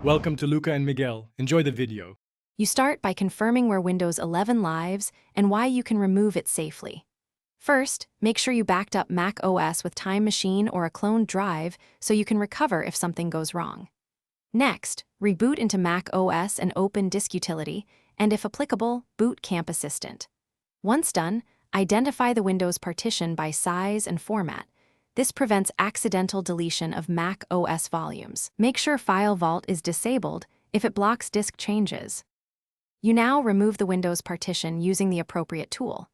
Welcome to Luca and Miguel. Enjoy the video. You start by confirming where Windows 11 lives and why you can remove it safely. First, make sure you backed up Mac OS with Time Machine or a cloned drive so you can recover if something goes wrong. Next, reboot into Mac OS and open Disk Utility, and if applicable, boot Camp Assistant. Once done, identify the Windows partition by size and format. This prevents accidental deletion of Mac OS volumes. Make sure File Vault is disabled if it blocks disk changes. You now remove the Windows partition using the appropriate tool.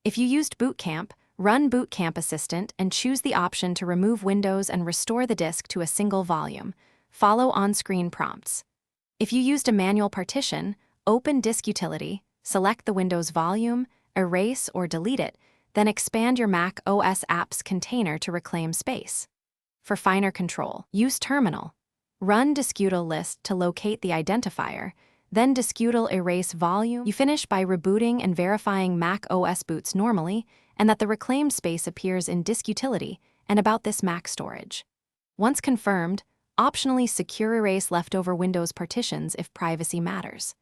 If you used Boot Camp, run Boot Camp Assistant and choose the option to remove Windows and restore the disk to a single volume. Follow on-screen prompts. If you used a manual partition, open Disk Utility, select the Windows volume, erase or delete it, then expand your Mac OS apps container to reclaim space. For finer control, use Terminal. Run disutil list to locate the identifier, then disutil erase volume. You finish by rebooting and verifying Mac OS boots normally and that the reclaimed space appears in Disk Utility and about this Mac storage. Once confirmed, optionally secure erase leftover Windows partitions if privacy matters.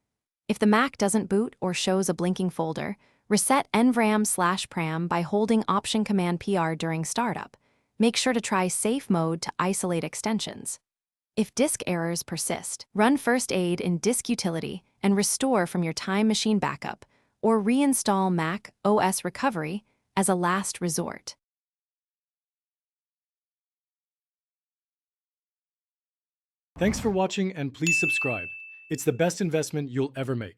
If the Mac doesn't boot or shows a blinking folder, reset nvram/pram by holding Option Command PR during startup. Make sure to try Safe Mode to isolate extensions. If disk errors persist, run First Aid in Disk Utility and restore from your Time Machine backup, or reinstall Mac OS Recovery as a last resort. Thanks for watching and please subscribe. It's the best investment you'll ever make.